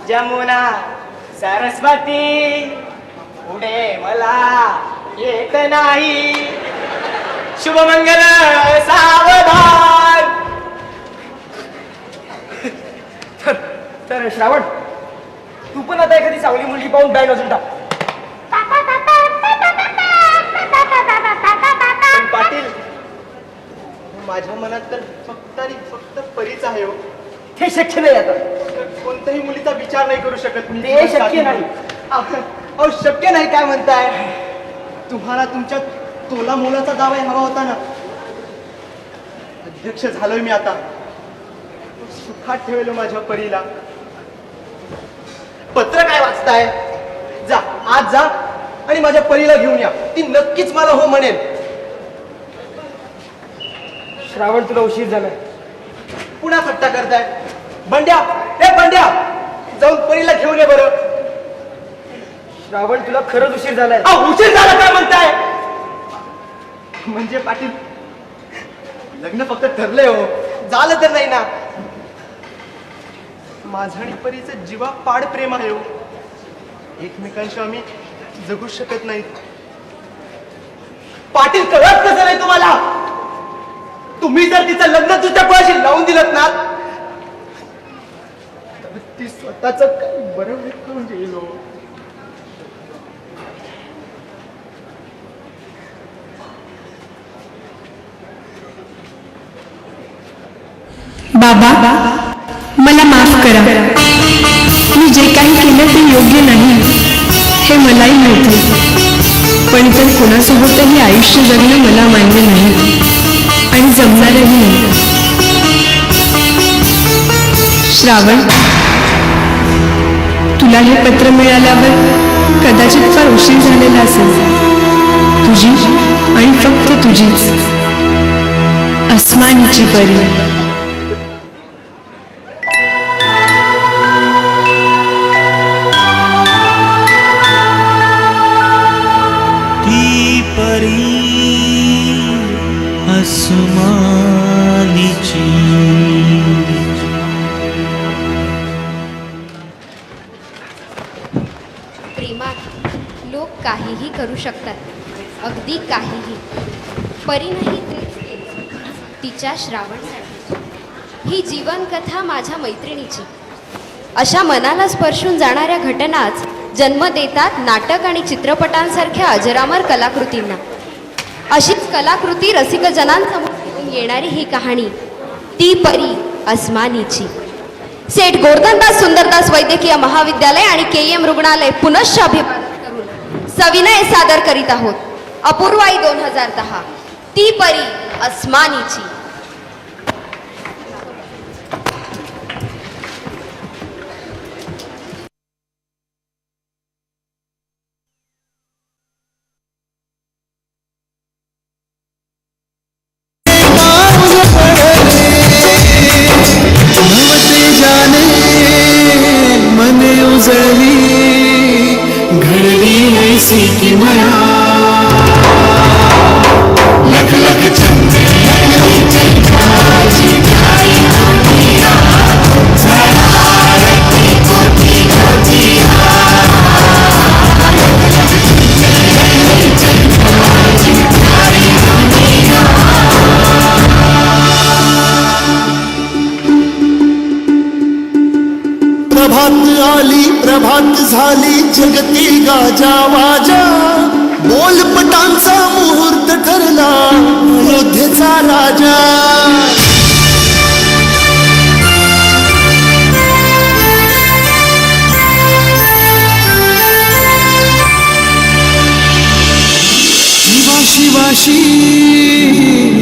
जमुना सरस्वती पुढे मला येत नाही. शुभमंगल सावधान. तर श्रावण, तू पण आता एखादी चांगली मुलगी पाहून बँड वाजून टाक. पण पाटील, माझ्या मनात तर फक्त आणि फक्त परीच आहे हो. हे शक्य नाही. आता कोणत्याही मुलीचा विचार नाही करू शकत मी. ते शक्य नाही. अहो शक्य नाही काय म्हणताय? तुम्हाला तुमच्या तोला मोलाचा दावा हवा होता ना. अध्यक्ष झालोय मी आता. सुखात ठेवलं माझ्या परीला. पत्र काय वाचताय? जा आज जा आणि माझ्या परीला घेऊन या. ती नक्कीच मला हो म्हणेल. श्रावण, तुला उशीर झालाय. पुन्हा थट्टा करताय. बंड्या, ए बंड्या, जाऊन परीला घेऊन ये बरं. श्रावण, तुला खरंच उशीर झालाय. उशीर झाला काय म्हणताय? म्हणजे पाटील, लग्न फक्त ठरलंय हो, झालं तर नाही ना. माझं आणि परीचं जीवा पाड प्रेम आहे हो. एकमेकांशी आम्ही जगू शकत नाही. पाटील, कळत कसं नाही तुम्हाला? तुम्ही जर तिचं लग्न तुझ्या पळाशी लावून दिलं ना, तर ती स्वतःच काही बरं करून येईल हो. बाबा, मला माफ करा. मी जे काही केलं ते योग्य नाही हे मलाही माहिती. पण इतर कोणासोबतही आयुष्य जगणं मला मान्य नाही आणि जमणारही नाही. श्रावण, तुला हे पत्र मिळाल्यावर कदाचित फार उशीर झालेला असेल. तुझी आणि फक्त तुझीच अस्मानीची परी. प्रेमात लोक काहीही करू शकतात, अगदी काहीही. परीनेही तेच केलं तिच्या श्रावणसाठी. ही जीवनकथा माझ्या मैत्रिणीची. अशा मनाला स्पर्शून जाणाऱ्या घटनाच जन्म देतात नाटक आणि चित्रपटांसारख्या अजरामर कलाकृतींना. अशीच कलाकृती रसिकजनांसमोर घेऊन येणारी ही कहाणी, ती परी अस्मानीची. सेठ गोवर्धनदास सुंदरदास वैद्यकीय महाविद्यालय आणि KM रुग्णालय पुनश्च अभिवादन करून सविनय सादर करीत आहोत अपूर्वाई 2010, ती परी अस्मानीची. प्रभात झाली जगती गाजा वाजा. बोलपटांचा मुहूर्त ठरला अयोध्येचा राजा. शिवाशी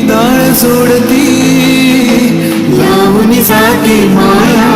दाळ सोडती लावणी साठी माया.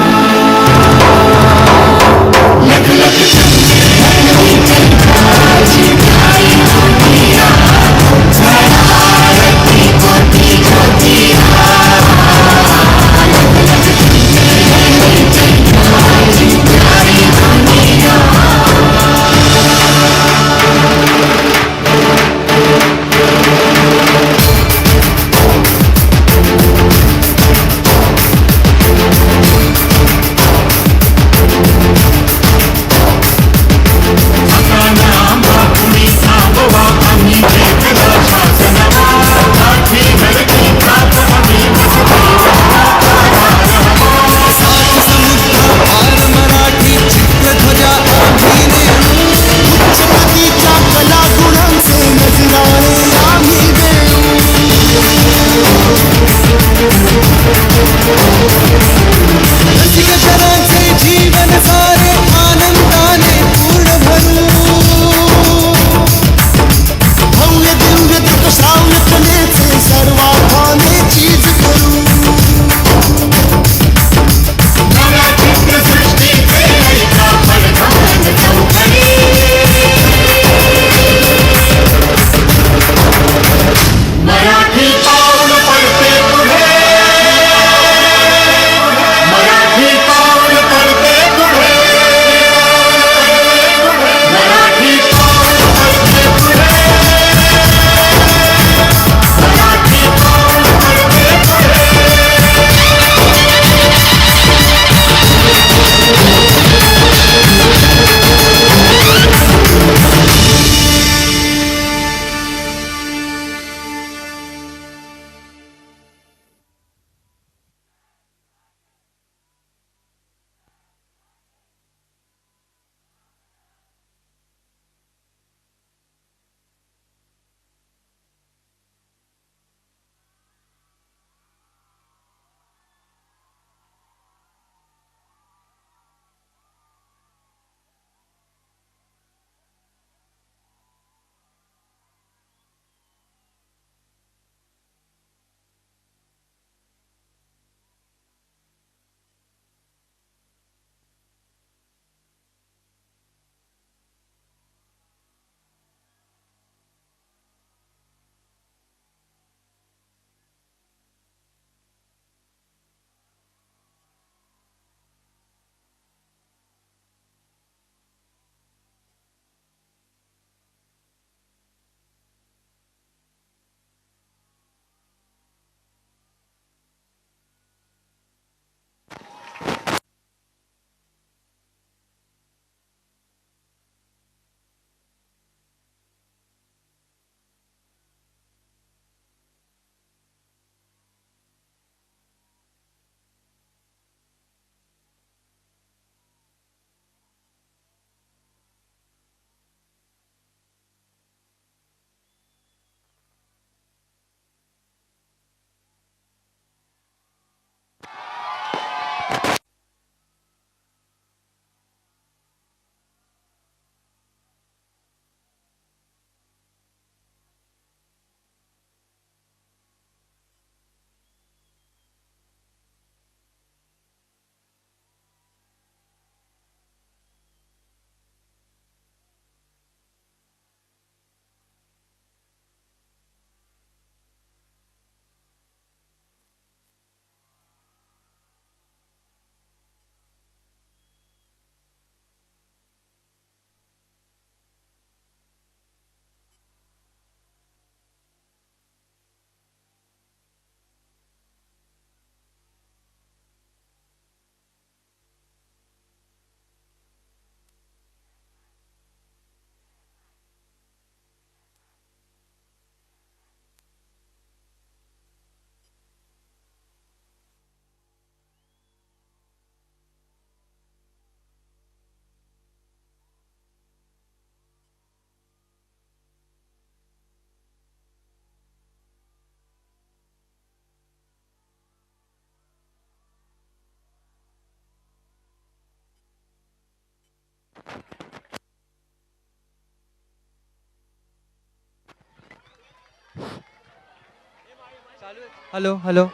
Hello hello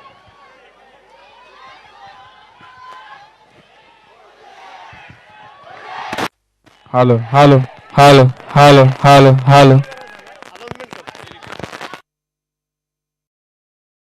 hello hello hello hello hello hello